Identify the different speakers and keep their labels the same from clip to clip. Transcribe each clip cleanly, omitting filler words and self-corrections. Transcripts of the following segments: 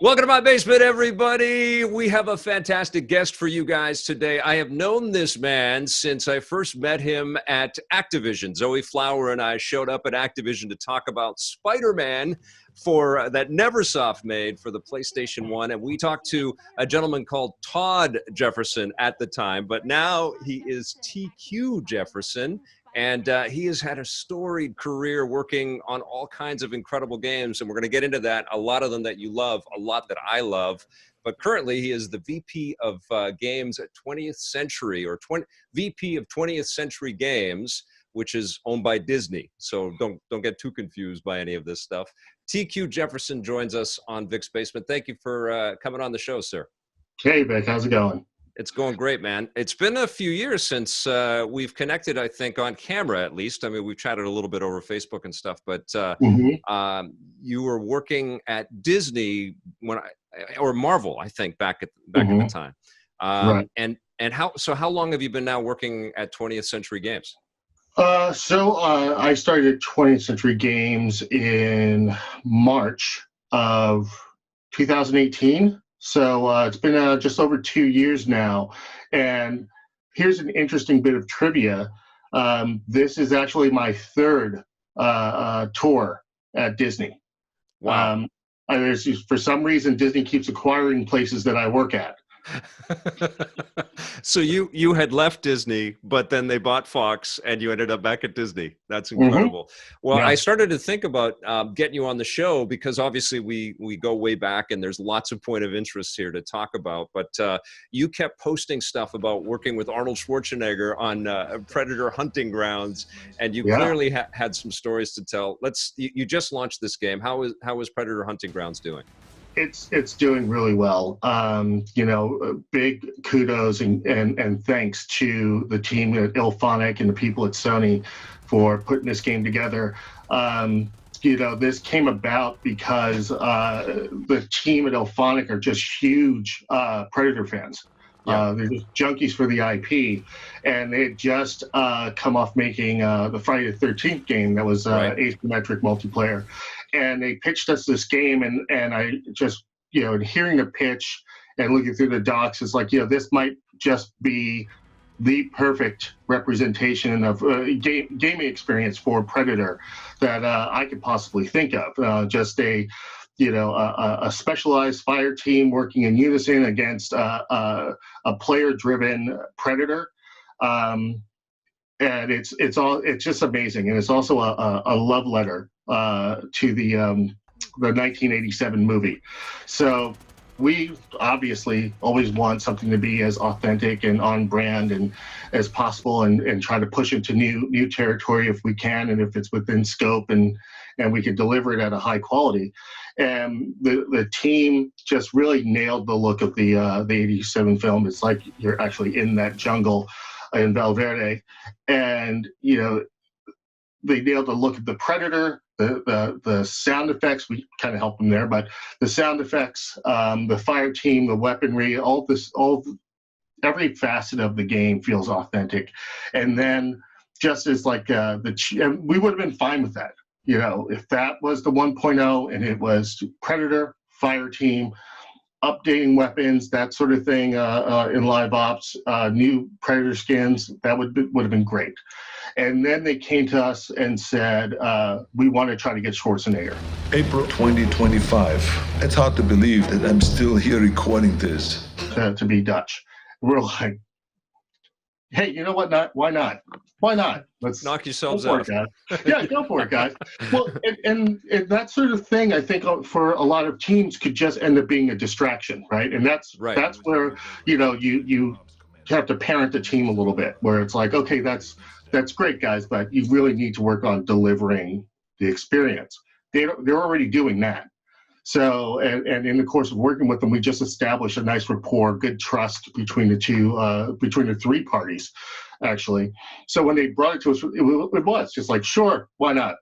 Speaker 1: Welcome to my basement, everybody. We have a fantastic guest for you guys today. I have known this man since I first met him at Activision. Zoe Flower and I showed up at Activision to talk about Spider-Man for that Neversoft made for the PlayStation 1. And we talked to a gentleman called Todd Jefferson at the time, but now he is TQ Jefferson. And he has had a storied career working on all kinds of incredible games. And we're going to get into that, a lot of them that you love, a lot that I love. But currently, he is the VP of Games at 20th Century, or VP of 20th Century Games, which is owned by Disney. So don't get too confused by any of this stuff. TQ Jefferson joins us on Vic's Basement. Thank you for coming on the show, sir.
Speaker 2: Hey, Vic. How's it going?
Speaker 1: It's going great, man. It's been a few years since we've connected, I think, on camera at least. I mean, we've chatted a little bit over Facebook and stuff, but you were working at Disney or Marvel, I think, back at the time.
Speaker 2: Right.
Speaker 1: And how long have you been now working at 20th Century Games?
Speaker 2: I started at 20th Century Games in March of 2018. So it's been just over 2 years now. And here's an interesting bit of trivia. This is actually my third tour at Disney.
Speaker 1: Wow.
Speaker 2: For some reason, Disney keeps acquiring places that I work at.
Speaker 1: So you had left Disney, but then they bought Fox and you ended up back at Disney. That's incredible. Well, yeah. I started to think about getting you on the show because obviously we go way back and there's lots of point of interest here to talk about. But you kept posting stuff about working with Arnold Schwarzenegger on Predator hunting grounds, and you clearly had some stories to tell. You just launched this game. How is Predator Hunting Grounds doing?
Speaker 2: It's doing really well. Big kudos and thanks to the team at IllFonic and the people at Sony for putting this game together. This came about because the team at IllFonic are just huge Predator fans. They're just junkies for the IP, and they had just come off making the Friday the 13th game that was asymmetric multiplayer. And they pitched us this game, and I just, hearing the pitch and looking through the docs, it's like, this might just be the perfect representation of gaming experience for Predator that I could possibly think of. Just a specialized fire team working in unison against a player-driven Predator. And it's just amazing, and it's also a love letter to the 1987 movie. So we obviously always want something to be as authentic and on brand and as possible, and try to push into new territory if we can, and if it's within scope, and we can deliver it at a high quality. And the team just really nailed the look of the 87 film. It's like you're actually in that jungle in Valverde, and they nailed the look of the Predator, the sound effects. We kind of helped them there, but the sound effects, the fire team, the weaponry, every facet of the game feels authentic. And then just as like we would have been fine with that, if that was the 1.0 and it was Predator, fire team, updating weapons, that sort of thing in live ops, new Predator skins, that would have been great. And then they came to us and said, we want to try to get Schwarzenegger.
Speaker 3: April 2025. It's hard to believe that I'm still here recording this.
Speaker 2: To be Dutch. We're like, hey, you know what? Why not? Let's
Speaker 1: knock yourselves out.
Speaker 2: Yeah, go for it, guys. Well, and that sort of thing, I think, for a lot of teams could just end up being a distraction, right? And that's where you have to parent the team a little bit, where it's like, okay, that's great, guys, but you really need to work on delivering the experience. They're already doing that. So, and in the course of working with them, we just established a nice rapport, good trust between the three parties, actually. So when they brought it to us, it was just like, sure, why not?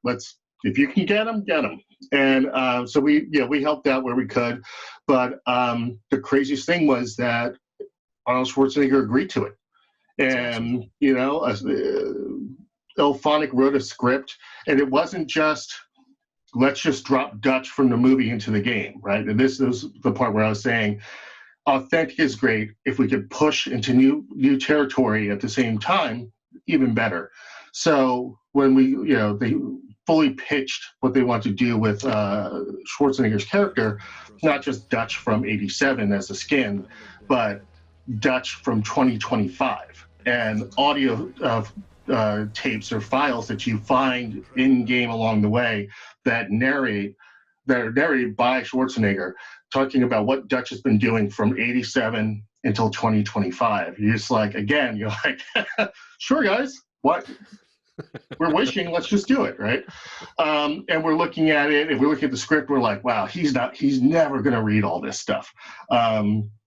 Speaker 2: If you can get them, get them. And so we helped out where we could. But the craziest thing was that Arnold Schwarzenegger agreed to it. And, IllFonic wrote a script, and it wasn't just let's just drop Dutch from the movie into the game, right? And this is the part where I was saying authentic is great. If we could push into new territory at the same time, even better. So when they fully pitched what they want to do with Schwarzenegger's character, not just Dutch from '87 as a skin, but Dutch from 2025, and audio tapes or files that you find in game along the way that are narrated by Schwarzenegger, talking about what Dutch has been doing from '87 until 2025. You're just like, again, you're like, sure, guys, what? We're wishing, let's just do it, right? And we're looking at it. If we look at the script, we're like, wow, he's never going to read all this stuff.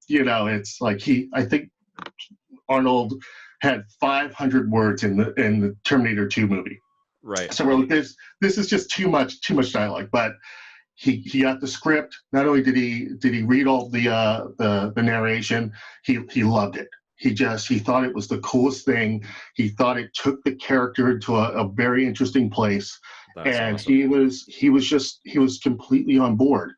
Speaker 2: It's like I think Arnold had 500 words in the Terminator 2 movie.
Speaker 1: Right.
Speaker 2: So we're like, this is just too much dialogue. But he got the script. Not only did he read all the narration, he loved it. He thought it was the coolest thing. He thought it took the character to a very interesting place.
Speaker 1: That's
Speaker 2: and
Speaker 1: awesome.
Speaker 2: he was completely on board.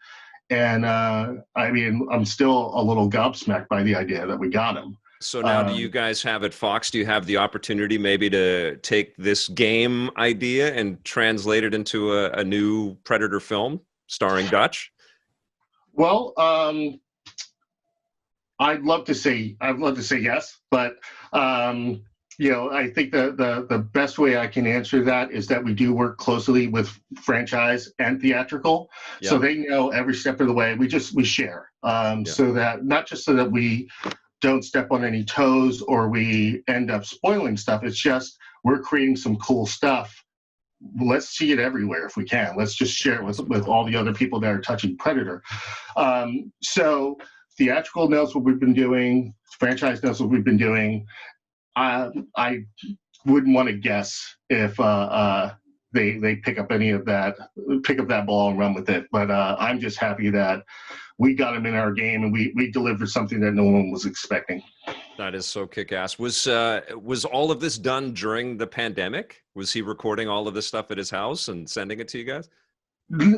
Speaker 2: And I'm still a little gobsmacked by the idea that we got him.
Speaker 1: So now, do you guys have at Fox, do you have the opportunity maybe to take this game idea and translate it into a new Predator film starring Dutch?
Speaker 2: Well, I'd love to say yes, but I think the best way I can answer that is that we do work closely with franchise and theatrical,
Speaker 1: Yeah.
Speaker 2: so they know every step of the way. We share, so that not just so that we don't step on any toes or we end up spoiling stuff. It's just we're creating some cool stuff. Let's see it everywhere if we can. Let's just share it with all the other people that are touching Predator. So theatrical knows what we've been doing. Franchise knows what we've been doing. I wouldn't want to guess if they pick up that ball and run with it. But I'm just happy that we got him in our game and we delivered something that no one was expecting.
Speaker 1: That is so kick-ass. Was all of this done during the pandemic? Was he recording all of this stuff at his house and sending it to you guys?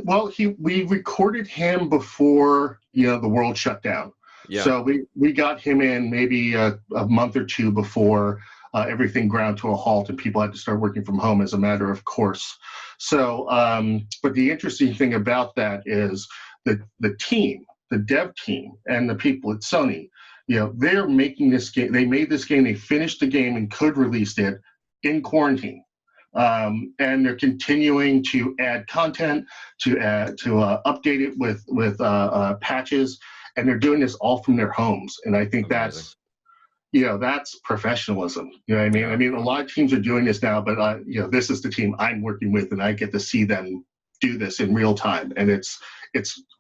Speaker 2: Well, we recorded him before the world shut down. Yeah. So we got him in maybe a month or two before everything ground to a halt and people had to start working from home as a matter of course. So, but the interesting thing about that is the team, the dev team, and the people at Sony, they're making this game. They made this game. They finished the game and could release it in quarantine. And they're continuing to add content, to update it with patches, and they're doing this all from their homes. And I think that's professionalism. You know what I mean? I mean, a lot of teams are doing this now, but this is the team I'm working with, and I get to see them do this in real time, and it's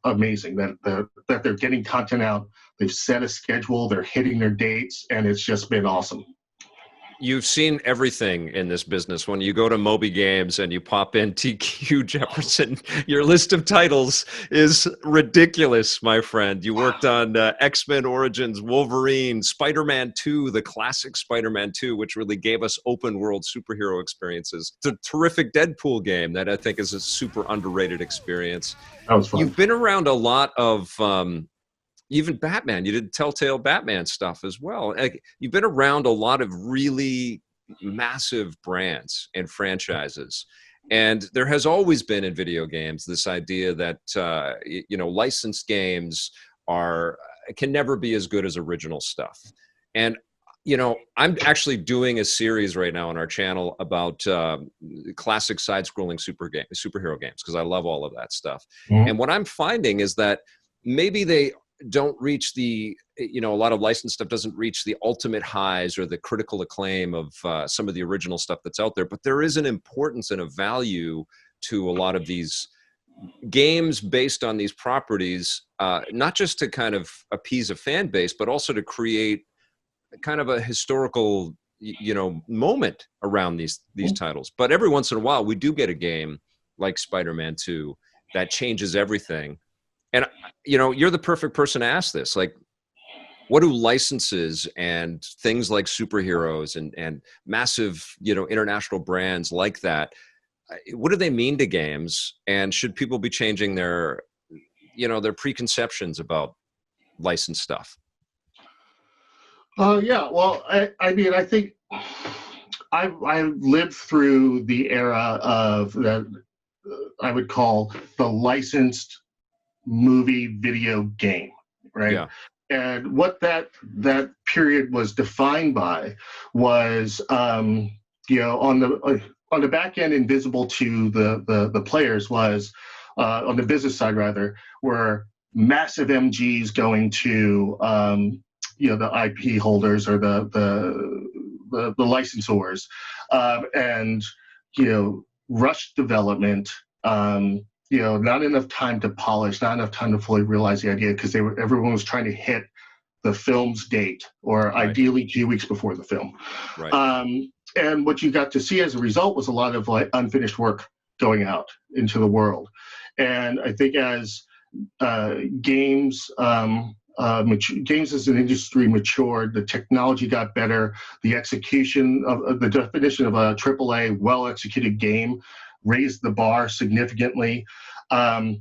Speaker 2: amazing that they're getting content out. They've set a schedule, they're hitting their dates, and it's just been awesome.
Speaker 1: You've seen everything in this business. When you go to Moby Games and you pop in TQ Jefferson, your list of titles is ridiculous, my friend. You worked on X-Men Origins, Wolverine, Spider-Man 2, the classic Spider-Man 2, which really gave us open world superhero experiences. It's a terrific Deadpool game that I think is a super underrated experience.
Speaker 2: That was fun.
Speaker 1: You've been around a lot of even Batman. You did Telltale Batman stuff as well. You've been around a lot of really massive brands and franchises. And there has always been in video games this idea that, licensed games can never be as good as original stuff. And, I'm actually doing a series right now on our channel about classic side-scrolling superhero games, because I love all of that stuff. Mm-hmm. And what I'm finding is that maybe they don't reach a lot of licensed stuff doesn't reach the ultimate highs or the critical acclaim of some of the original stuff that's out there. But there is an importance and a value to a lot of these games based on these properties, not just to kind of appease a fan base, but also to create kind of a historical, moment around these titles. But every once in a while, we do get a game like Spider-Man 2 that changes everything. And, you're the perfect person to ask this. Like, what do licenses and things like superheroes and massive, international brands like that, what do they mean to games? And should people be changing their, their preconceptions about licensed stuff?
Speaker 2: Yeah. Well, I mean, I think I lived through the era of that I would call the licensed movie video game, right?
Speaker 1: Yeah.
Speaker 2: And what that period was defined by was, on the back end, invisible to the players was on the business side rather, were massive MGs going to the IP holders or the licensors, and rushed development. Not enough time to polish, not enough time to fully realize the idea because everyone was trying to hit the film's date or
Speaker 1: Right.
Speaker 2: ideally 2 weeks before the film.
Speaker 1: Right.
Speaker 2: And what you got to see as a result was a lot of unfinished work going out into the world. And I think as games as an industry matured, the technology got better, the execution of the definition of a AAA well-executed game raised the bar significantly, and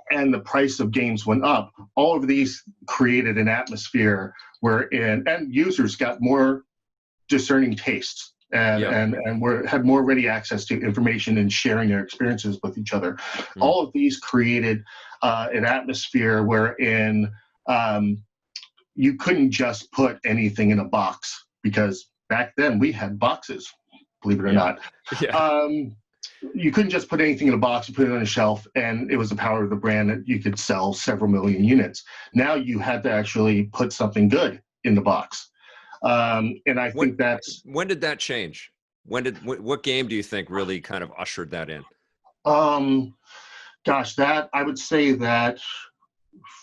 Speaker 2: the price of games went up. All of these created an atmosphere wherein end users got more discerning tastes and had more ready access to information and sharing their experiences with each other. All of these created an atmosphere wherein you couldn't just put anything in a box, because back then we had boxes, believe it or not.
Speaker 1: Yeah.
Speaker 2: You couldn't just put anything in a box, you put it on a shelf, and it was the power of the brand that you could sell several million units. Now you had to actually put something good in the box. And I think that's...
Speaker 1: When did that change? What game do you think really kind of ushered that in?
Speaker 2: Gosh, I would say that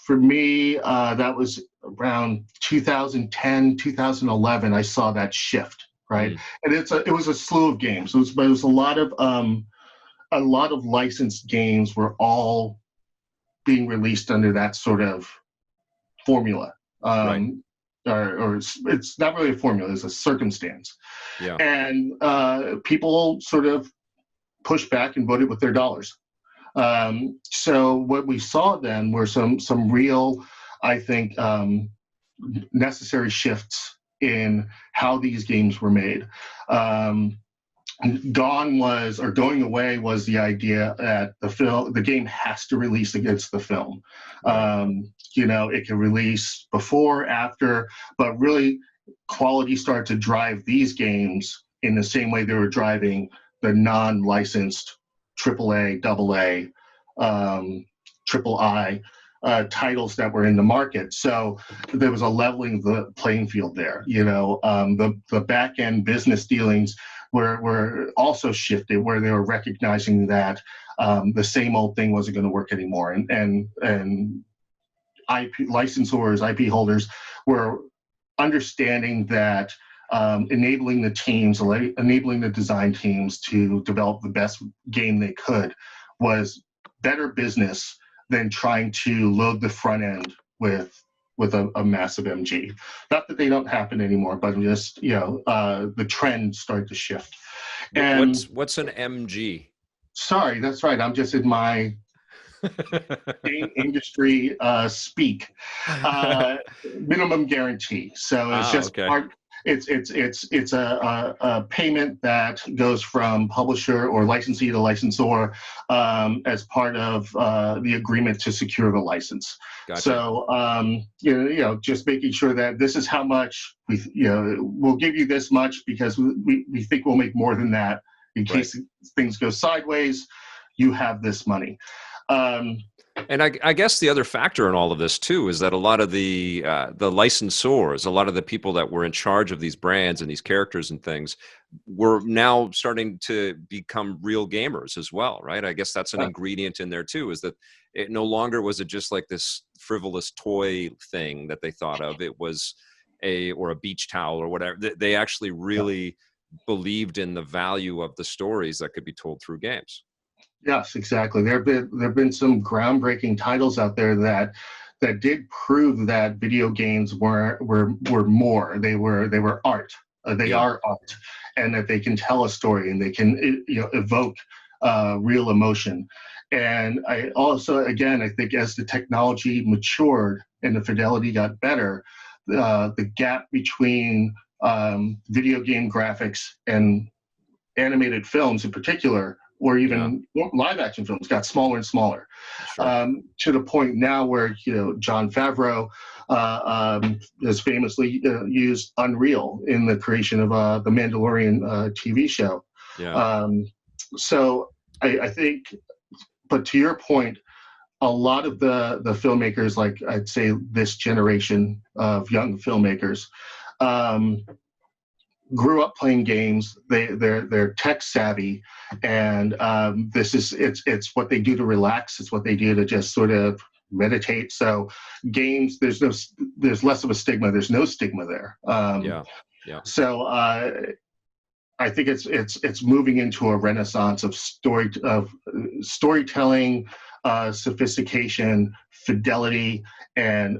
Speaker 2: for me, that was around 2010, 2011, I saw that shift, right? And it was a slew of games. It was a lot of licensed games were all being released under that sort of formula.
Speaker 1: Right.
Speaker 2: Or it's not really a formula, it's a circumstance.
Speaker 1: Yeah.
Speaker 2: And people sort of pushed back and voted with their dollars. So what we saw then were some real, I think, necessary shifts in how these games were made. Going away was the idea that the game has to release against the film. It can release before, after, but really quality started to drive these games in the same way they were driving the non-licensed AAA, AA, triple I titles that were in the market. So there was a leveling of the playing field there. The back end business dealings were also shifted, where they were recognizing that the same old thing wasn't going to work anymore, and IP licensors, IP holders were understanding that enabling the design teams to develop the best game they could was better business than trying to load the front end with a massive MG. Not that they don't happen anymore, but just the trend started to shift. And
Speaker 1: what's an MG?
Speaker 2: Sorry, that's right. I'm just in my game industry speak. Minimum guarantee. So it's just
Speaker 1: okay.
Speaker 2: It's a payment that goes from publisher or licensee to licensor as part of the agreement to secure the license.
Speaker 1: Gotcha.
Speaker 2: So just making sure that this is how much we'll give you this much because we think we'll make more than that in case things go sideways. You have this money.
Speaker 1: And I guess the other factor in all of this too is that a lot of the licensors, a lot of the people that were in charge of these brands and these characters and things, were now starting to become real gamers as well, right? I guess that's an ingredient in there too, is that it no longer was it just like this frivolous toy thing that they thought of. It was or a beach towel or whatever. They actually really believed in the value of the stories that could be told through games.
Speaker 2: Yes, exactly. There've been some groundbreaking titles out there that did prove that video games were more. They were art. They are art, and that they can tell a story and they can evoke real emotion. And I also, again, I think as the technology matured and the fidelity got better, the gap between video game graphics and animated films in particular, or even live action films, got smaller and smaller, to the point now where, Jon Favreau has famously used Unreal in the creation of the Mandalorian TV show. So I think, but to your point, a lot of the filmmakers, like I'd say this generation of young filmmakers, grew up playing games. They're tech savvy, and it's what they do to relax. It's what they do to just sort of meditate. So games, there's less of a stigma. There's no stigma there. So I think it's moving into a renaissance of storytelling, sophistication, fidelity, and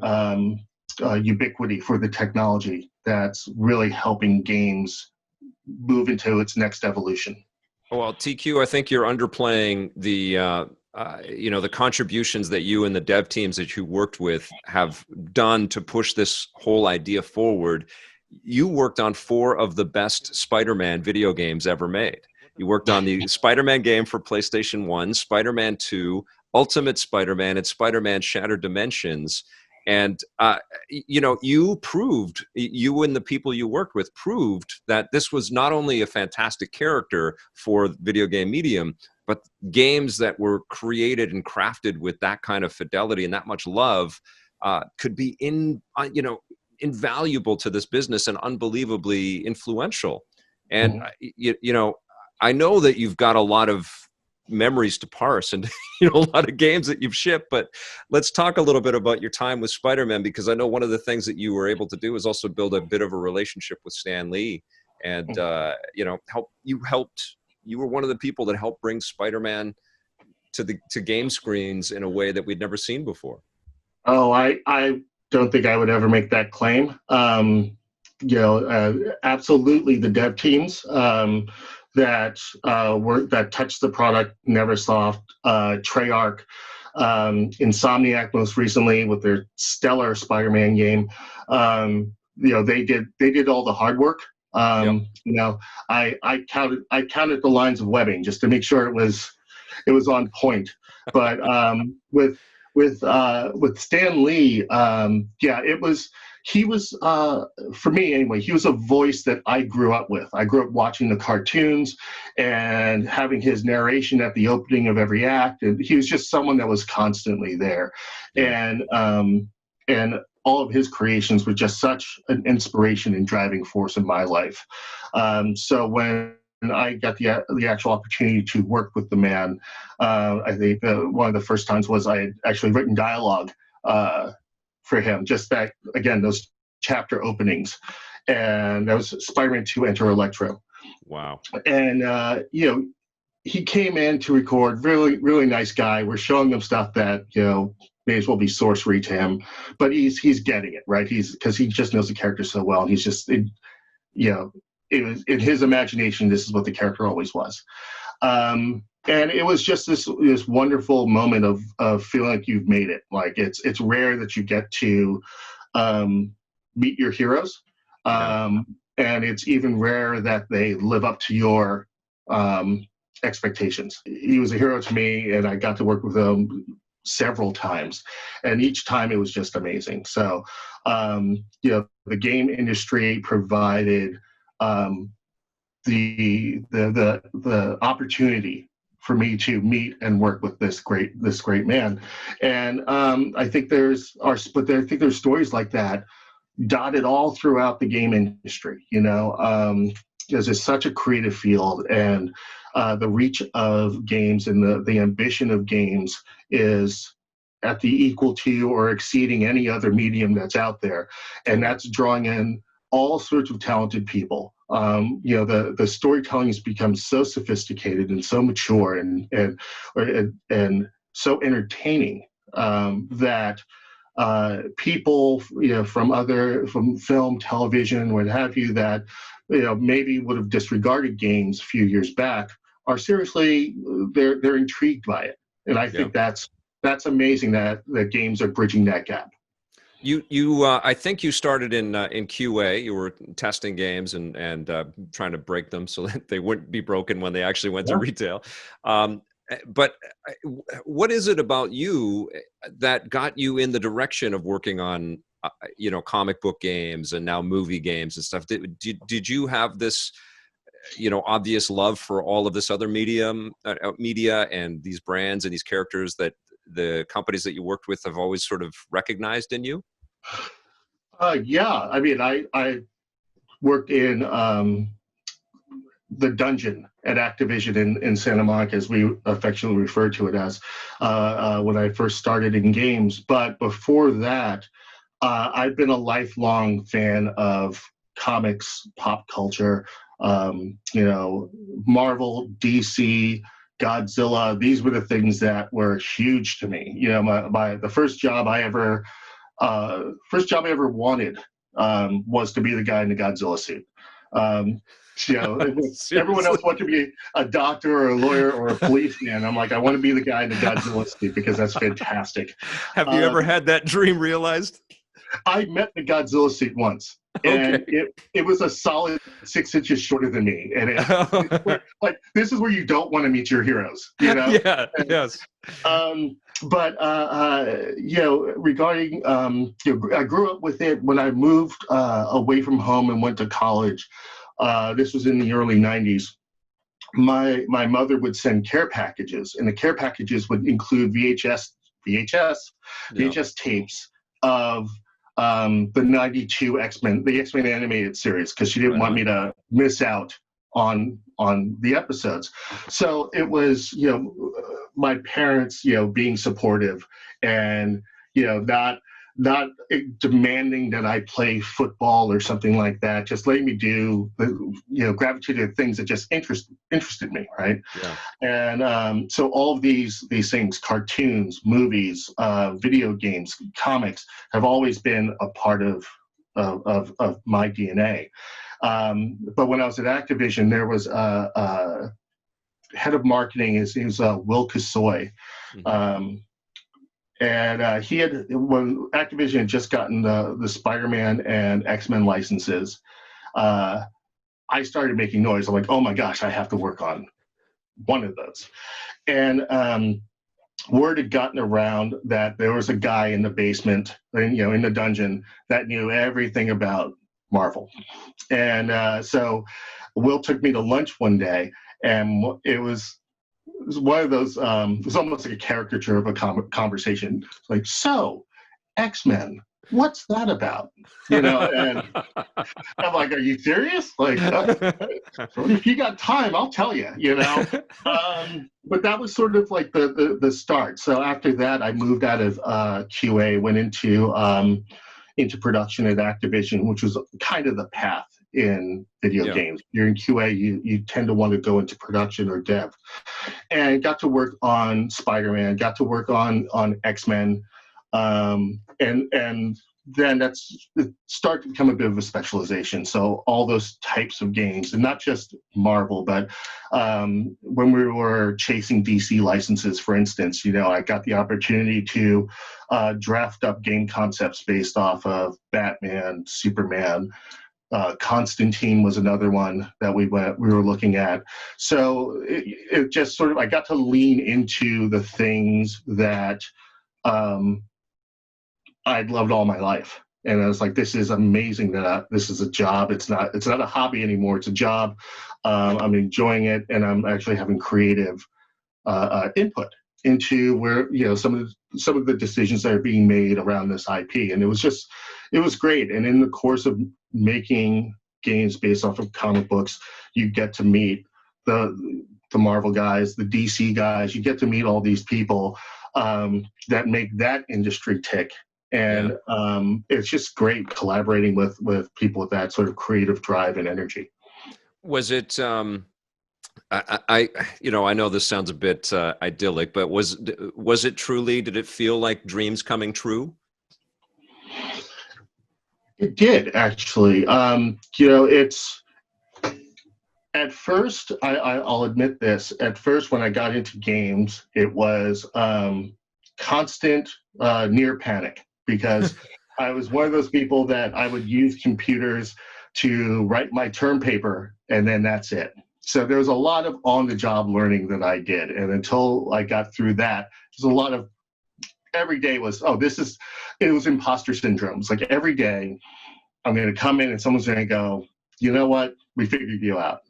Speaker 2: ubiquity for the technology that's really helping games move into its next evolution.
Speaker 1: Well, TQ, I think you're underplaying the the contributions that you and the dev teams that you worked with have done to push this whole idea forward. You worked on 4 of the best Spider-Man video games ever made. You worked on the Spider-Man game for PlayStation 1, Spider-Man 2, Ultimate Spider-Man, and Spider-Man Shattered Dimensions. And, you proved, you and the people you worked with proved that this was not only a fantastic character for video game medium, but games that were created and crafted with that kind of fidelity and that much love could be invaluable to this business and unbelievably influential. And, I know that you've got a lot of memories to parse and a lot of games that you've shipped, but let's talk a little bit about your time with Spider-Man, because I know one of the things that you were able to do is also build a bit of a relationship with Stan Lee, and you were one of the people that helped bring Spider-Man to game screens in a way that we'd never seen before.
Speaker 2: Oh, I don't think I would ever make that claim. Absolutely, the dev teams that touched the product, Neversoft, Treyarch, Insomniac most recently with their stellar Spider-Man game. They did all the hard work. I counted the lines of webbing just to make sure it was on point. But with Stan Lee, he was for me anyway, he was a voice that I grew up with. I grew up watching the cartoons and having his narration at the opening of every act, and he was just someone that was constantly there. And all of his creations were just such an inspiration and driving force in my life. So when I got the actual opportunity to work with the man, I think one of the first times was I had actually written dialogue for him, just that, again, those chapter openings. And that was Spider-Man 2 Enter Electro.
Speaker 1: Wow. And,
Speaker 2: he came in to record, really, really nice guy. We're showing him stuff that, may as well be sorcery to him, but he's getting it, right? Because he just knows the character so well. And he's just, it was in his imagination, this is what the character always was. And it was just this wonderful moment of feeling like you've made it. Like it's rare that you get to meet your heroes, and it's even rarer that they live up to your expectations. He was a hero to me, and I got to work with him several times, and each time it was just amazing. So, the game industry provided the opportunity for me to meet and work with this great man. And I think there's stories like that dotted all throughout the game industry, because it's such a creative field, and the reach of games and the ambition of games is at the equal to or exceeding any other medium that's out there. And that's drawing in all sorts of talented people. The storytelling has become so sophisticated and so mature and so entertaining that people, from film, television, what have you, that maybe would have disregarded games a few years back, are seriously, they're intrigued by it. And I think that's amazing that games are bridging that gap.
Speaker 1: I think you started in QA. You were testing games and trying to break them so that they wouldn't be broken when they actually went to retail. But what is it about you that got you in the direction of working on, comic book games and now movie games and stuff? Did you have this, obvious love for all of this other media and these brands and these characters that the companies that you worked with have always sort of recognized in you?
Speaker 2: Yeah, I mean, I worked in the dungeon at Activision in Santa Monica, as we affectionately refer to it as, when I first started in games. But before that, I've been a lifelong fan of comics, pop culture, Marvel, DC, Godzilla. These were the things that were huge to me. The first job I ever wanted was to be the guy in the Godzilla suit. Everyone else wanted to be a doctor or a lawyer or a policeman. I'm like, I want to be the guy in the Godzilla suit because that's fantastic.
Speaker 1: Have you ever had that dream realized?
Speaker 2: I met the Godzilla suit once, and it was a solid 6 inches shorter than me. And like, this is where you don't want to meet your heroes,
Speaker 1: Yeah. Yes.
Speaker 2: But regarding I grew up with it. When I moved away from home and went to college, this was in the early 90s. My mother would send care packages, and the care packages would include VHS tapes of the 92 X-Men, the X-Men animated series, because she didn't want me to miss out on the episodes. So it was, my parents, being supportive and, not demanding that I play football or something like that, just letting me do gravitate to things that just interested me, right?
Speaker 1: Yeah.
Speaker 2: And so all of these things, cartoons, movies, video games, comics, have always been a part of my DNA. But when I was at Activision, there was a head of marketing. His name was Will Kasoy.
Speaker 1: Mm-hmm.
Speaker 2: And when Activision had just gotten the Spider-Man and X-Men licenses, I started making noise. I'm like, oh my gosh, I have to work on one of those. And word had gotten around that there was a guy in the basement, in the dungeon, that knew everything about Marvel. And so Will took me to lunch one day, and it was one of those, it was almost like a caricature of a conversation. Like, so, X-Men, what's that about? And I'm like, are you serious? Like, if you got time, I'll tell you, But that was sort of like the start. So after that, I moved out of QA, went into production at Activision, which was kind of the path in video games. You're in QA, you tend to want to go into production or dev. And got to work on Spider-Man, got to work on X-Men, and then it started to become a bit of a specialization. So all those types of games, and not just Marvel, but when we were chasing DC licenses, for instance, I got the opportunity to draft up game concepts based off of Batman, Superman. Constantine was another one that we were looking at. So it just sort of, I got to lean into the things that I'd loved all my life. And I was like, this is amazing that this is a job. It's not a hobby anymore. It's a job. I'm enjoying it, and I'm actually having creative input into where, some of the decisions that are being made around this IP. And it was great. And in the course of making games based off of comic books, you get to meet the Marvel guys, the DC guys. You get to meet all these people that make that industry tick. And it's just great collaborating with people with that sort of creative drive and energy.
Speaker 1: Was it, I know this sounds a bit idyllic, but was it truly, did it feel like dreams coming true?
Speaker 2: It did, actually. At first, I'll admit this. At first, when I got into games, it was constant near panic because I was one of those people that I would use computers to write my term paper, and then that's it. So there was a lot of on-the-job learning that I did, and until I got through that, there's a lot of every day was it was imposter syndrome. It's like every day I'm going to come in and someone's going to go, you know what, we figured you out.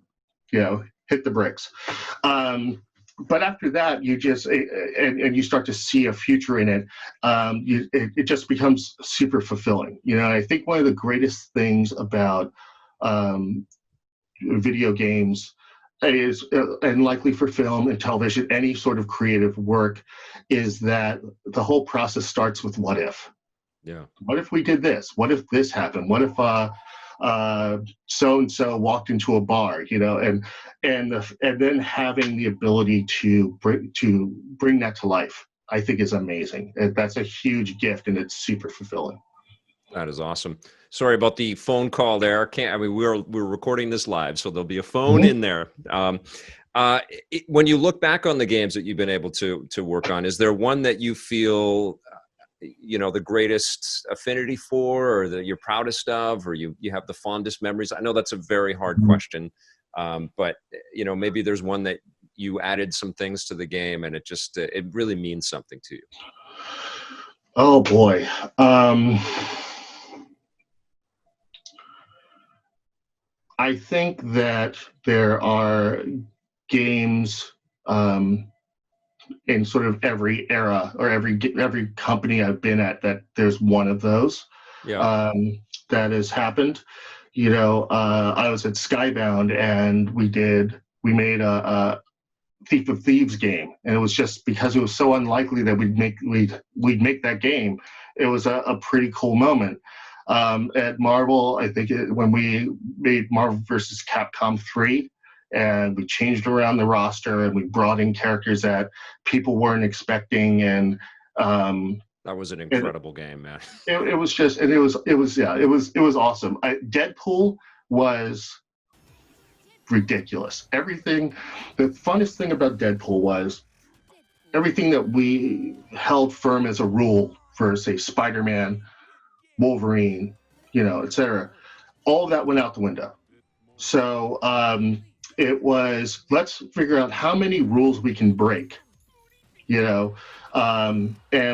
Speaker 2: Hit the bricks. But after that, you just and you start to see a future in it. It just becomes super fulfilling. I think one of the greatest things about video games is, and likely for film and television, any sort of creative work, is that the whole process starts with what if.
Speaker 1: Yeah.
Speaker 2: What if we did this? What if this happened? What if so and so walked into a bar, and then having the ability to bring that to life, I think is amazing. That's a huge gift, and it's super fulfilling.
Speaker 1: That is awesome. Sorry about the phone call there. We're recording this live, so there'll be a phone in there. When you look back on the games that you've been able to work on, is there one that you feel the greatest affinity for, or that you're proudest of, or you have the fondest memories? I know that's a very hard question, but maybe there's one that you added some things to the game and it just it really means something to you.
Speaker 2: Oh boy. I think that there are games in sort of every era or every company I've been at that there's one of those that has happened. I was at Skybound and we made a Thief of Thieves game, and it was just because it was so unlikely that we'd make that game. It was a pretty cool moment. At Marvel, I think when we made Marvel vs. Capcom 3, and we changed around the roster and we brought in characters that people weren't expecting, and
Speaker 1: that was an incredible game, man.
Speaker 2: It was awesome. Deadpool was ridiculous. The funnest thing about Deadpool was everything that we held firm as a rule for, say, Spider-Man, Wolverine, etc. All of that went out the window. So it was, let's figure out how many rules we can break, and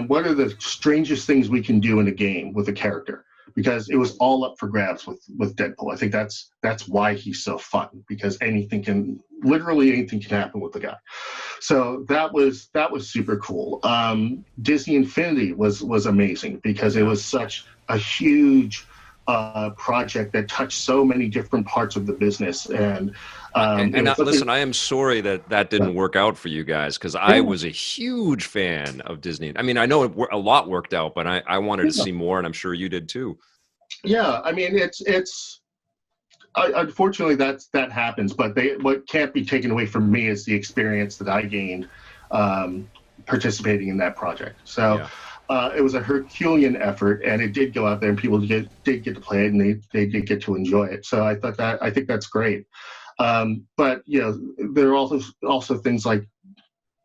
Speaker 2: what are the strangest things we can do in a game with a character, because it was all up for grabs with Deadpool. I think that's why he's so fun, because literally anything can happen with the guy. So that was super cool. Disney Infinity was amazing because it was such a huge project that touched so many different parts of the business. And
Speaker 1: listen, I am sorry that didn't work out for you guys, because I was a huge fan of Disney. I mean, I know a lot worked out, but I wanted to see more, and I'm sure you did too.
Speaker 2: Yeah, I mean, unfortunately that happens, but what can't be taken away from me is the experience that I gained participating in that project. So it was a Herculean effort, and it did go out there, and people did get to play it, and they did get to enjoy it. So I think that's great. But there are also things like,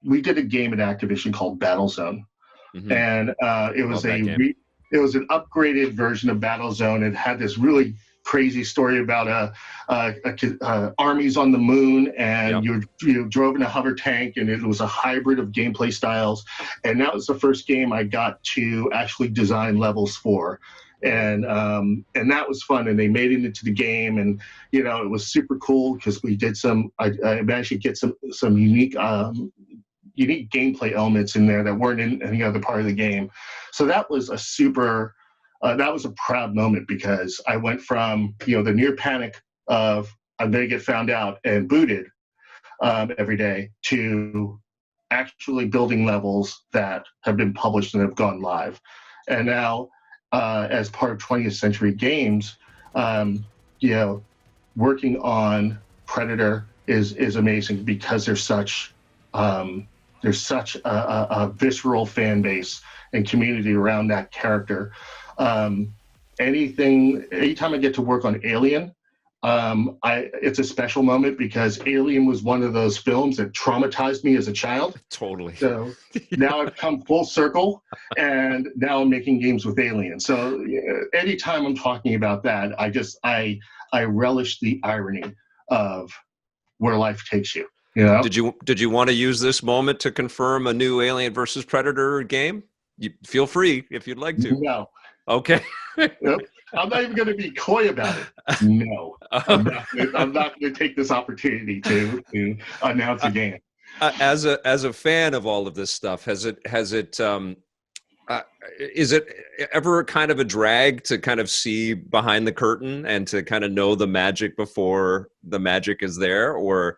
Speaker 2: we did a game at Activision called Battlezone, and it was an upgraded version of Battlezone. It had this really crazy story about armies on the moon, and you drove in a hover tank, and it was a hybrid of gameplay styles. And that was the first game I got to actually design levels for. And that was fun, and they made it into the game, and it was super cool because we did I managed to get some unique gameplay elements in there that weren't in any other part of the game. So that was a proud moment, because I went from the near panic of I'm going to get found out and booted every day, to actually building levels that have been published and have gone live. And now, as part of 20th Century Games, working on Predator is amazing, because there's such a visceral fan base and community around that character. Anytime I get to work on Alien, It's a special moment because Alien was one of those films that traumatized me as a child.
Speaker 1: Totally.
Speaker 2: So
Speaker 1: Yeah.
Speaker 2: now I've come full circle, and now I'm making games with Alien. So anytime I'm talking about that, I relish the irony of where life takes you. You know?
Speaker 1: Did you want to use this moment to confirm a new Alien versus Predator game? You feel free if you'd like to.
Speaker 2: No.
Speaker 1: Okay.
Speaker 2: Nope. I'm not even going to be coy about it. No, I'm not going to take this opportunity to announce a game.
Speaker 1: As a fan of all of this stuff, is it ever kind of a drag to kind of see behind the curtain and to kind of know the magic before the magic is there, or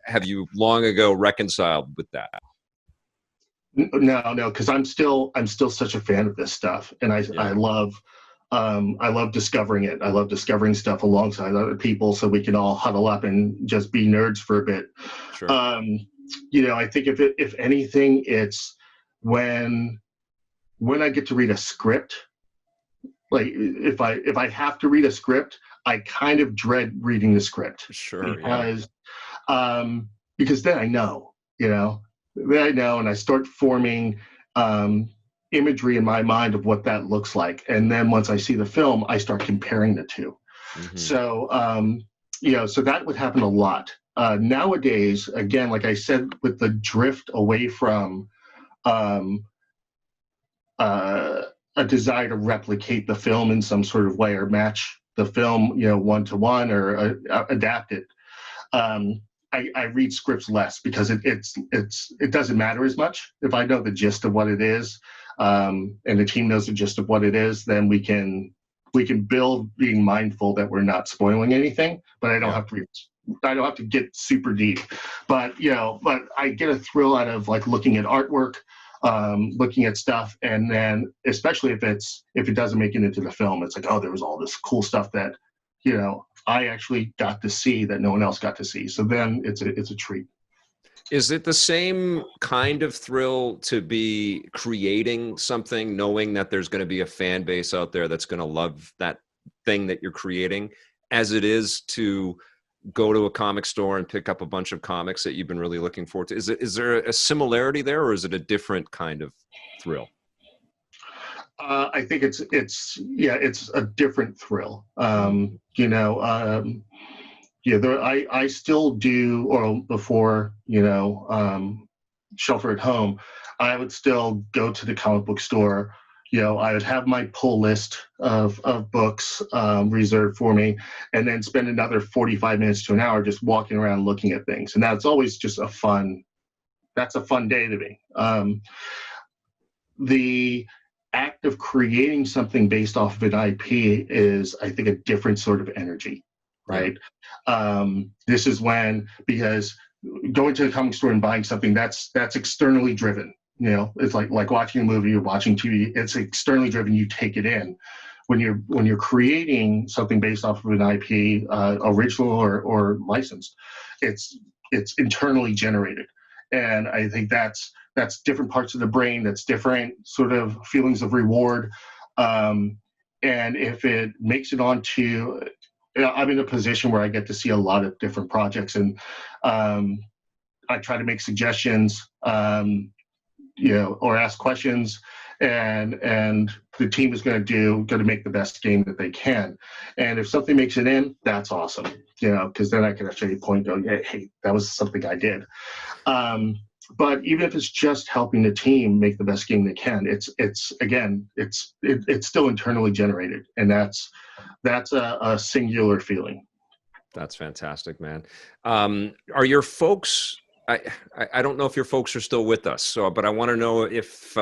Speaker 1: have you long ago reconciled with that?
Speaker 2: No, because I'm still such a fan of this stuff, and I love discovering it. I love discovering stuff alongside other people, so we can all huddle up and just be nerds for a bit.
Speaker 1: Sure.
Speaker 2: I think if anything, it's when I get to read a script. Like if I have to read a script, I kind of dread reading the script.
Speaker 1: Sure.
Speaker 2: Because then I know, and I start forming imagery in my mind of what that looks like. And then once I see the film, I start comparing the two. Mm-hmm. So, so that would happen a lot. Nowadays, again, like I said, with the drift away from a desire to replicate the film in some sort of way or match the film, one-to-one or adapt it. I read scripts less because it doesn't matter as much. If I know the gist of what it is, and the team knows the gist of what it is, then we can build being mindful that we're not spoiling anything. But I don't have to get super deep. But I get a thrill out of like looking at artwork, looking at stuff, and then especially if it doesn't make it into the film, it's like, oh, there was all this cool stuff that I actually got to see that no one else got to see. So then it's a treat.
Speaker 1: Is it the same kind of thrill to be creating something, knowing that there's going to be a fan base out there that's going to love that thing that you're creating, as it is to go to a comic store and pick up a bunch of comics that you've been really looking forward to? Is there a similarity there, or is it a different kind of thrill?
Speaker 2: I think it's a different thrill. I still do, or before, shelter at home, I would still go to the comic book store. I would have my pull list of books reserved for me, and then spend another 45 minutes to an hour just walking around looking at things. And that's always just a fun day to me. The act of creating something based off of an IP is, I think, a different sort of energy, right? This is because going to the comic store and buying something that's externally driven. It's like watching a movie or watching TV. It's externally driven. You take it in. When you're creating something based off of an IP, original or licensed, it's internally generated, and I think that's different parts of the brain. That's different sort of feelings of reward, and if it makes it onto, I'm in a position where I get to see a lot of different projects, and I try to make suggestions. Or ask questions, and the team is going to make the best game that they can. And if something makes it in, that's awesome, because then I can actually point out, hey, that was something I did. But even if it's just helping the team make the best game they can, it's still internally generated, and that's a singular feeling.
Speaker 1: That's fantastic, man. Are your folks? I don't know if your folks are still with us, but I want to know if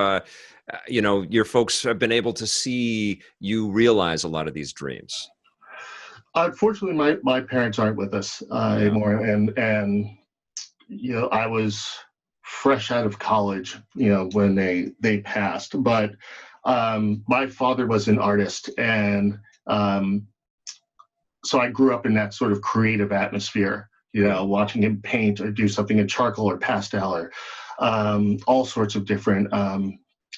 Speaker 1: your folks have been able to see you realize a lot of these dreams.
Speaker 2: Unfortunately, my parents aren't with us anymore, and I was fresh out of college, when they passed. But my father was an artist, and so I grew up in that sort of creative atmosphere. Watching him paint or do something in charcoal or pastel or all sorts of different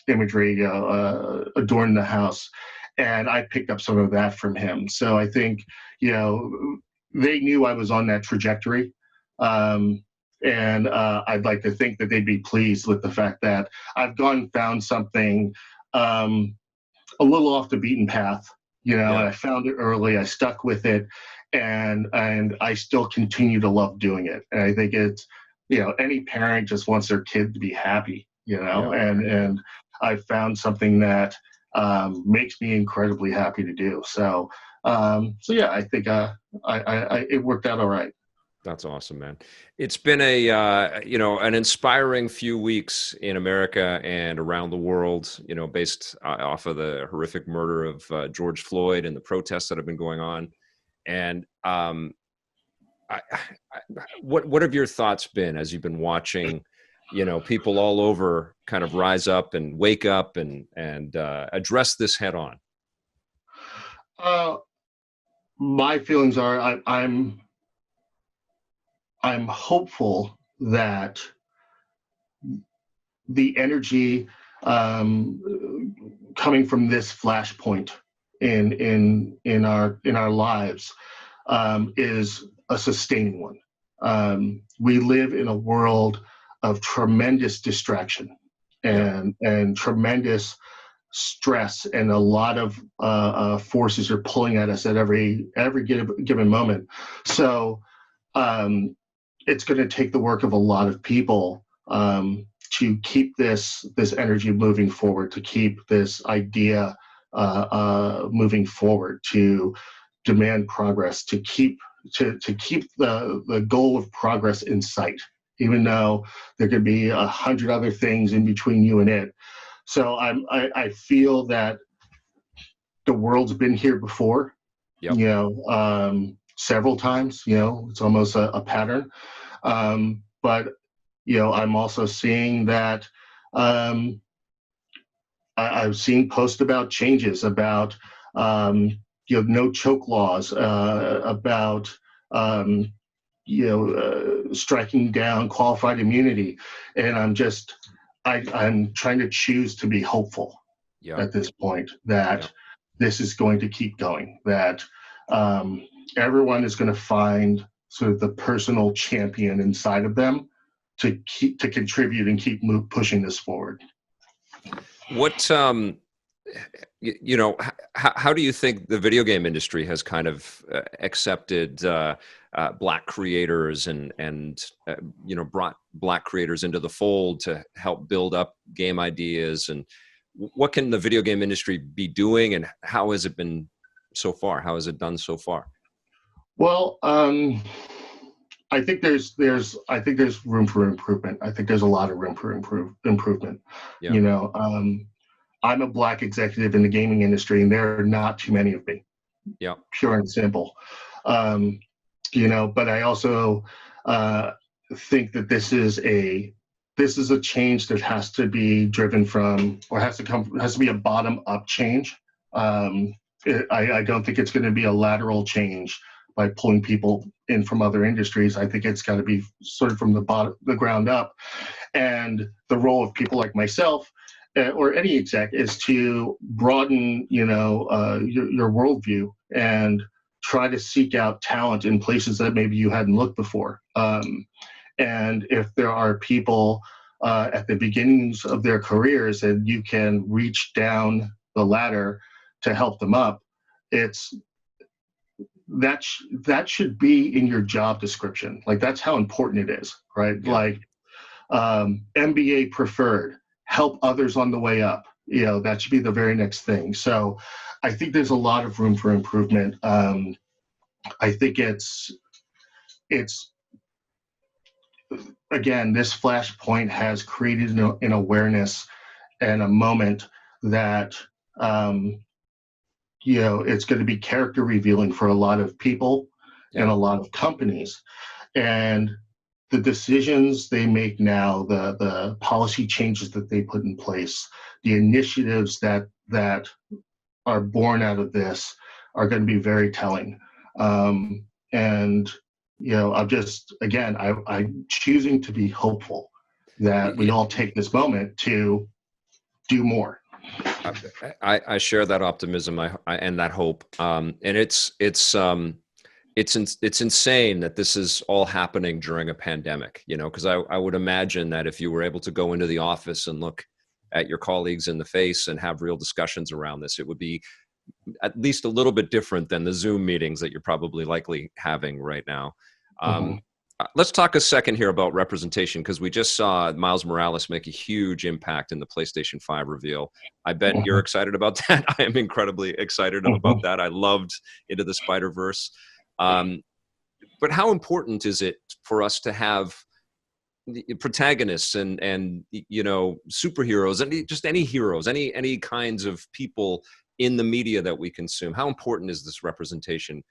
Speaker 2: imagery, adorn the house. And I picked up some of that from him. So I think, they knew I was on that trajectory. And I'd like to think that they'd be pleased with the fact that I've gone and found something a little off the beaten path, and I found it early. I stuck with it, and I still continue to love doing it. And I think it's, any parent just wants their kid to be happy, and I found something that makes me incredibly happy to do. So yeah, I think it worked out all right.
Speaker 1: That's awesome, man. It's been an inspiring few weeks in America and around the world, based off of the horrific murder of George Floyd and the protests that have been going on. And what have your thoughts been as you've been watching, people all over kind of rise up and wake up and address this head on?
Speaker 2: My feelings are I'm hopeful that the energy coming from this flashpoint in our lives is a sustaining one. We live in a world of tremendous distraction and tremendous stress, and a lot of forces are pulling at us at every given moment. So it's going to take the work of a lot of people to keep this energy moving forward, to keep this idea moving forward, to demand progress, to keep the goal of progress in sight, even though there could be 100 other things in between you and it. So I feel that the world's been here before, several times. It's almost a pattern. But I'm also seeing that I've seen posts about changes, about no choke laws, about striking down qualified immunity, and I'm trying to choose to be hopeful at this point that this is going to keep going, that everyone is going to find sort of the personal champion inside of them to contribute and keep pushing this forward.
Speaker 1: What how do you think the video game industry has kind of accepted Black creators and brought Black creators into the fold to help build up game ideas? And what can the video game industry be doing, and how has it been so far? How has it done so far?
Speaker 2: Well, I think there's room for improvement. I think there's a lot of room for improvement. Yeah. I'm a Black executive in the gaming industry, and there are not too many of me.
Speaker 1: Yeah.
Speaker 2: Pure and simple. But I also think that this is a change that has to be driven from, or has to be a bottom up change. I don't think it's going to be a lateral change by pulling people in from other industries. I think it's got to be sort of from the ground up. And the role of people like myself or any exec is to broaden, your worldview and try to seek out talent in places that maybe you hadn't looked before. And if there are people at the beginnings of their careers and you can reach down the ladder to help them up, that should be in your job description. Like, that's how important it is, right? Yeah. Like MBA preferred, help others on the way up. That should be the very next thing. So I think there's a lot of room for improvement. I think it's again, this flashpoint has created an awareness and a moment that it's going to be character revealing for a lot of people and a lot of companies. And the decisions they make now, the policy changes that they put in place, the initiatives that are born out of this are going to be very telling. And I'm just, again, I'm choosing to be hopeful that we all take this moment to do more.
Speaker 1: I share that optimism and that hope. And it's it's insane that this is all happening during a pandemic, you know, because I would imagine that if you were able to go into the office and look at your colleagues in the face and have real discussions around this, it would be at least a little bit different than the Zoom meetings that you're probably likely having right now. Let's talk a second here about representation, because we just saw Miles Morales make a huge impact in the PlayStation 5 reveal. I bet you're excited about that. I am incredibly excited about that. I loved Into the Spider-Verse. But how important is it for us to have protagonists and you know, superheroes and just any heroes, any kinds of people in the media that we consume? How important is this representation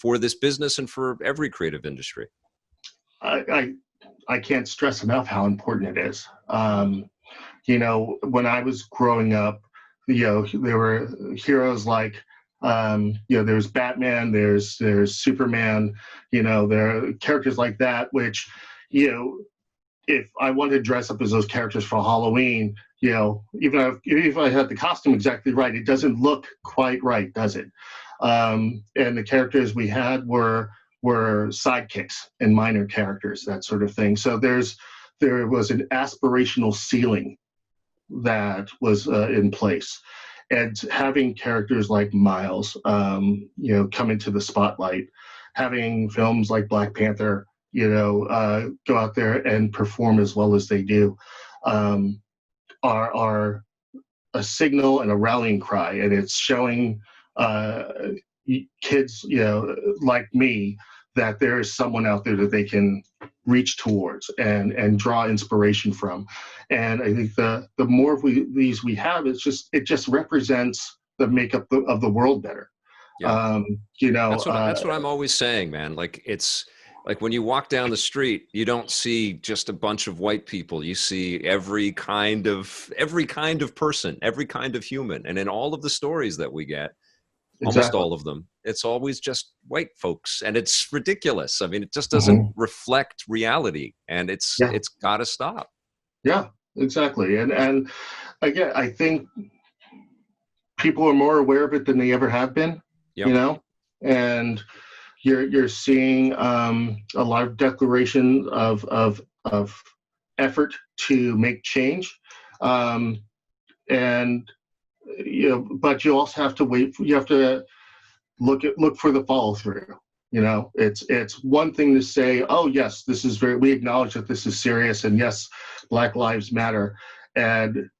Speaker 1: for this business and for every creative industry?
Speaker 2: I can't stress enough how important it is. You know, when I was growing up, you know, there were heroes like, you know, there's Batman, there's Superman, you know, there are characters like that, which, you know, if I wanted to dress up as those characters for Halloween, you know, even if I had the costume exactly right, it doesn't look quite right, does it? And the characters we had were sidekicks and minor characters, that sort of thing. So there was an aspirational ceiling that was in place. And having characters like Miles, you know, come into the spotlight, having films like Black Panther, you know, go out there and perform as well as they do, are a signal and a rallying cry. And it's showing kids, you know, like me, that there is someone out there that they can reach towards and draw inspiration from. And I think the more of these we have, it just represents the makeup of the world better.
Speaker 1: Yeah.
Speaker 2: You know,
Speaker 1: that's what I'm always saying, man. Like, it's like when you walk down the street, you don't see just a bunch of white people. You see every kind of person, every kind of human. And in all of the stories that we get, almost all of them, it's always just white folks, and it's ridiculous. I mean, it just doesn't reflect reality, and it's got to stop.
Speaker 2: Yeah, exactly. And again, I think people are more aware of it than they ever have been. Yep. You know, and you're seeing a lot of declaration of effort to make change, and you know, but you also have to wait. You have to look for the follow through. You know, it's one thing to say, oh yes, this is we acknowledge that this is serious, and yes, Black Lives Matter. And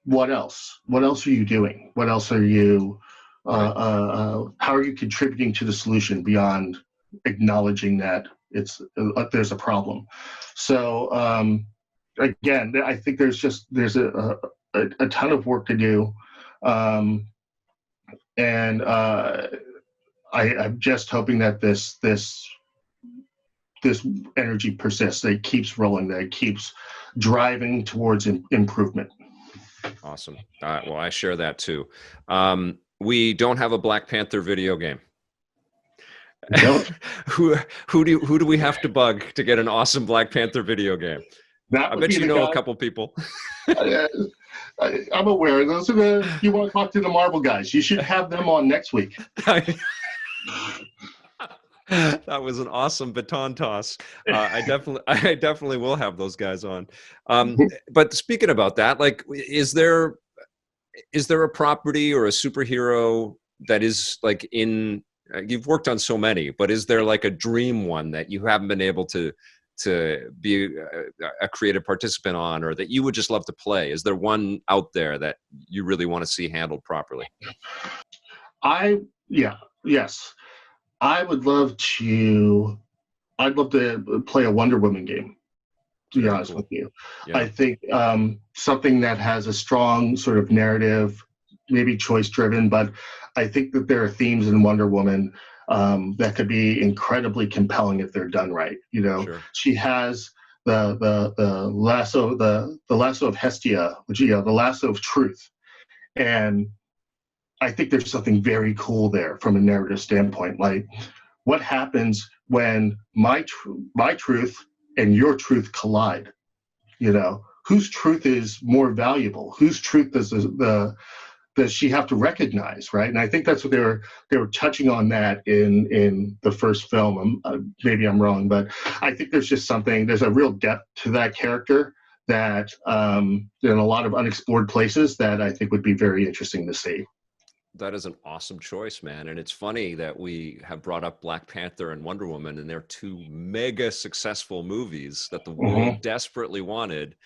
Speaker 2: what else? What else are you doing? What else are you? How are you contributing to the solution beyond acknowledging that there's a problem? So again, I think there's a ton of work to do, and I'm just hoping that this energy persists, that it keeps rolling, that it keeps driving towards improvement.
Speaker 1: Awesome. Well, I share that too. We don't have a Black Panther video game. Who do we have to bug to get an awesome Black Panther video game? I bet you know a couple people.
Speaker 2: I'm aware. Those are you want to talk to the Marvel guys. You should have them on next week.
Speaker 1: That was an awesome baton toss. I definitely will have those guys on. But speaking about that, like, is there a property or a superhero that is like you've worked on so many, but is there like a dream one that you haven't been able to be a creative participant on, or that you would just love to play? Is there one out there that you really want to see handled properly?
Speaker 2: Yes. I'd love to play a Wonder Woman game, to be honest with you. Yeah. I think something that has a strong sort of narrative, maybe choice driven, but I think that there are themes in Wonder Woman that could be incredibly compelling if they're done right. You know, sure. She has the lasso of Hestia, which, you know, the lasso of truth, and I think there's something very cool there from a narrative standpoint. Like, what happens when my truth and your truth collide? You know, whose truth is more valuable? Whose truth does the does she have to recognize, right? And I think that's what they were touching on that in the first film. Maybe I'm wrong, but I think there's a real depth to that character that in a lot of unexplored places that I think would be very interesting to see.
Speaker 1: That is an awesome choice, man. And it's funny that we have brought up Black Panther and Wonder Woman, and they're two mega successful movies that the world desperately wanted.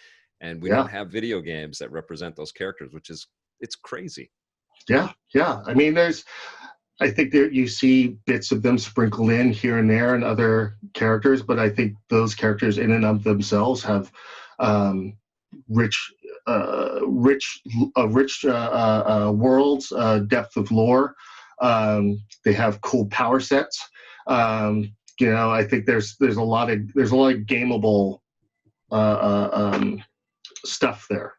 Speaker 1: And we don't have video games that represent those characters, it's crazy.
Speaker 2: Yeah. I mean, I think that you see bits of them sprinkled in here and there and other characters, but I think those characters in and of themselves have rich worlds, depth of lore. They have cool power sets. I think there's a lot of gameable stuff there.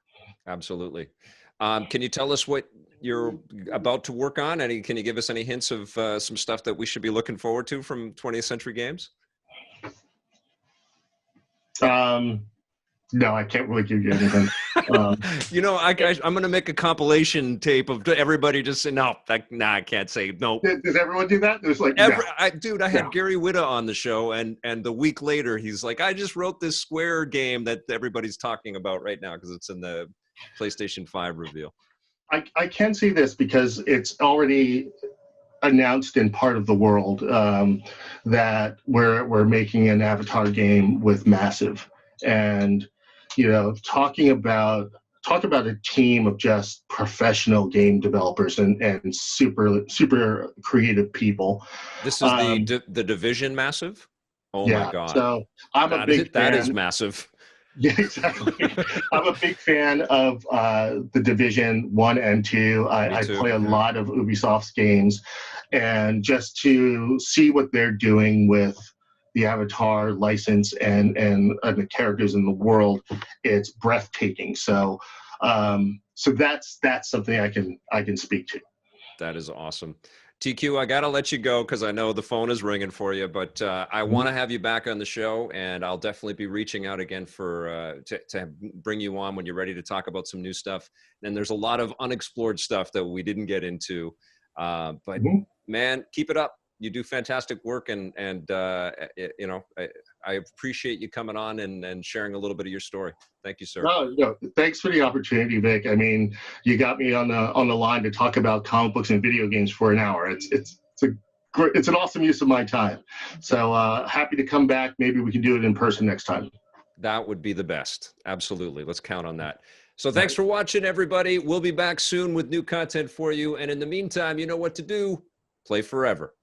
Speaker 1: Absolutely. Can you tell us what you're about to work on? Can you give us any hints of some stuff that we should be looking forward to from 20th Century Games?
Speaker 2: No, I can't really give you anything.
Speaker 1: I'm going to make a compilation tape of everybody just saying, I can't say no.
Speaker 2: Does everyone do that? There's like,
Speaker 1: I had Gary Whitta on the show, and the week later, he's like, I just wrote this Square game that everybody's talking about right now because it's in the PlayStation 5 reveal.
Speaker 2: I can see this because it's already announced in part of the world that we're making an Avatar game with Massive, and talk about a team of just professional game developers and super creative people.
Speaker 1: This is the Division Massive. Oh my God!
Speaker 2: So I'm a big fan.
Speaker 1: That is massive.
Speaker 2: Yeah, exactly. I'm a big fan of the Division 1 and 2. I play a lot of Ubisoft's games, and just to see what they're doing with the Avatar license and the characters in the world, it's breathtaking. So that's something I can speak to.
Speaker 1: That is awesome. TQ, I got to let you go because I know the phone is ringing for you, but I want to have you back on the show, and I'll definitely be reaching out again to bring you on when you're ready to talk about some new stuff. And there's a lot of unexplored stuff that we didn't get into, but man, keep it up. You do fantastic work, and I appreciate you coming on and sharing a little bit of your story. Thank you, sir.
Speaker 2: No, thanks for the opportunity, Vic. I mean, you got me on the line to talk about comic books and video games for an hour. It's an awesome use of my time. So happy to come back. Maybe we can do it in person next time.
Speaker 1: That would be the best. Absolutely. Let's count on that. So thanks for watching, everybody. We'll be back soon with new content for you. And in the meantime, you know what to do. Play forever.